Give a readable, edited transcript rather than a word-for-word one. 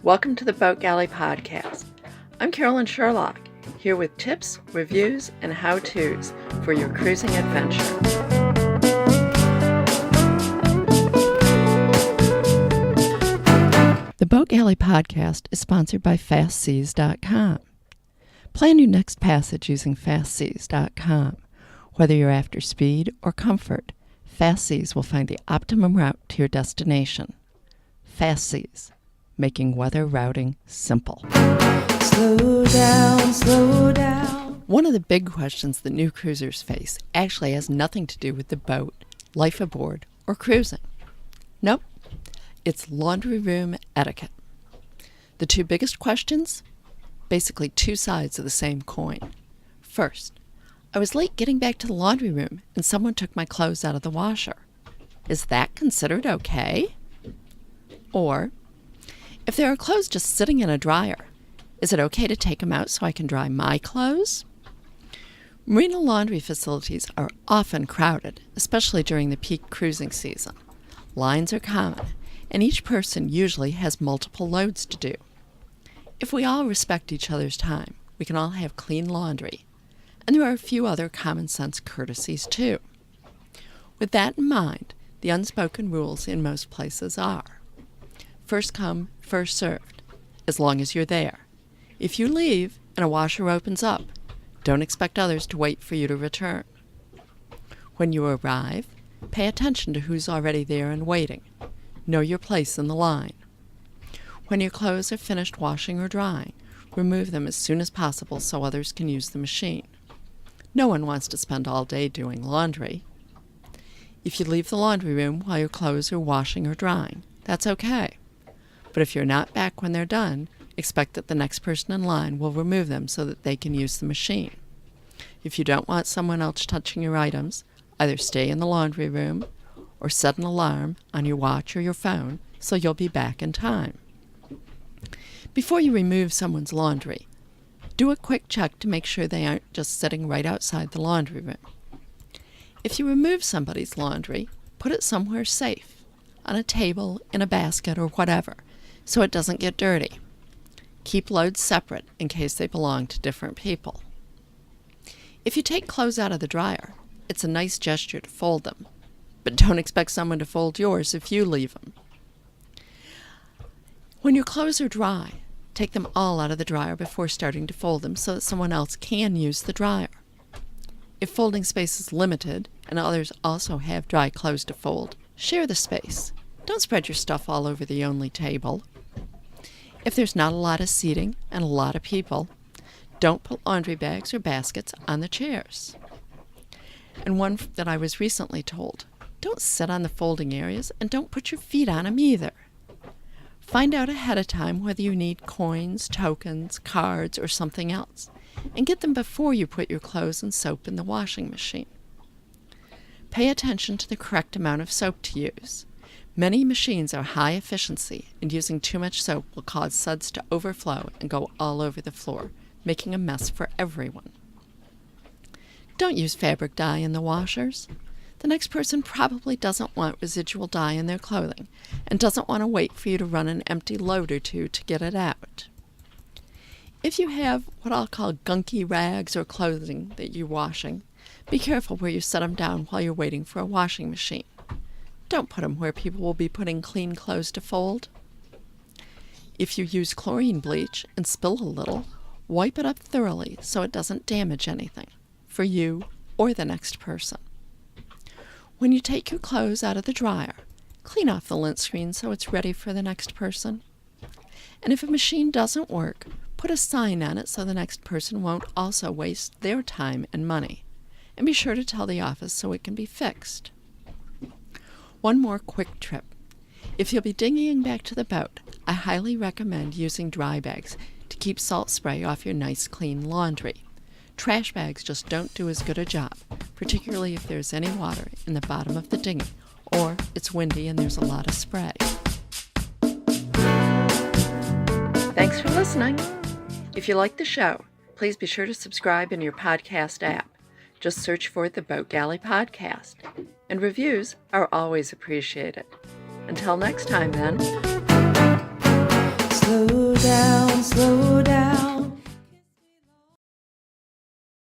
Welcome to the Boat Galley Podcast. I'm Carolyn Shearlock, here with tips, reviews, and how-tos for your cruising adventure. The Boat Galley Podcast is sponsored by FastSeas.com. Plan your next passage using FastSeas.com. Whether you're after speed or comfort, FastSeas will find the optimum route to your destination. FastSeas, making weather routing simple. Slow down, slow down. One of the big questions that new cruisers face actually has nothing to do with the boat, life aboard, or cruising. Nope, it's laundry room etiquette. The two biggest questions? Basically two sides of the same coin. First, I was late getting back to the laundry room and someone took my clothes out of the washer. Is that considered okay? Or, if there are clothes just sitting in a dryer, is it okay to take them out so I can dry my clothes? Marina laundry facilities are often crowded, especially during the peak cruising season. Lines are common, and each person usually has multiple loads to do. If we all respect each other's time, we can all have clean laundry. And there are a few other common sense courtesies too. With that in mind, the unspoken rules in most places are: first come, first served, as long as you're there. If you leave and a washer opens up, don't expect others to wait for you to return. When you arrive, pay attention to who's already there and waiting. Know your place in the line. When your clothes are finished washing or drying, remove them as soon as possible so others can use the machine. No one wants to spend all day doing laundry. If you leave the laundry room while your clothes are washing or drying, that's okay. But if you're not back when they're done, expect that the next person in line will remove them so that they can use the machine. If you don't want someone else touching your items, either stay in the laundry room or set an alarm on your watch or your phone so you'll be back in time. Before you remove someone's laundry, do a quick check to make sure they aren't just sitting right outside the laundry room. If you remove somebody's laundry, put it somewhere safe, on a table, in a basket, or whatever, so it doesn't get dirty. Keep loads separate in case they belong to different people. If you take clothes out of the dryer, it's a nice gesture to fold them, but don't expect someone to fold yours if you leave them. When your clothes are dry, take them all out of the dryer before starting to fold them so that someone else can use the dryer. If folding space is limited and others also have dry clothes to fold, share the space. Don't spread your stuff all over the only table. If there's not a lot of seating and a lot of people, don't put laundry bags or baskets on the chairs. And one that I was recently told, don't sit on the folding areas and don't put your feet on them either. Find out ahead of time whether you need coins, tokens, cards, or something else, and get them before you put your clothes and soap in the washing machine. Pay attention to the correct amount of soap to use. Many machines are high efficiency, and using too much soap will cause suds to overflow and go all over the floor, making a mess for everyone. Don't use fabric dye in the washers. The next person probably doesn't want residual dye in their clothing and doesn't want to wait for you to run an empty load or two to get it out. If you have what I'll call gunky rags or clothing that you're washing, be careful where you set them down while you're waiting for a washing machine. Don't put them where people will be putting clean clothes to fold. If you use chlorine bleach and spill a little, wipe it up thoroughly so it doesn't damage anything for you or the next person. When you take your clothes out of the dryer, clean off the lint screen so it's ready for the next person. And if a machine doesn't work, put a sign on it so the next person won't also waste their time and money. And be sure to tell the office so it can be fixed. One more quick tip. If you'll be dinghying back to the boat, I highly recommend using dry bags to keep salt spray off your nice clean laundry. Trash bags just don't do as good a job, particularly if there's any water in the bottom of the dinghy or it's windy and there's a lot of spray. Thanks for listening. If you like the show, please be sure to subscribe in your podcast app. Just search for the Boat Galley Podcast. And reviews are always appreciated. Until next time, then. Slow down, slow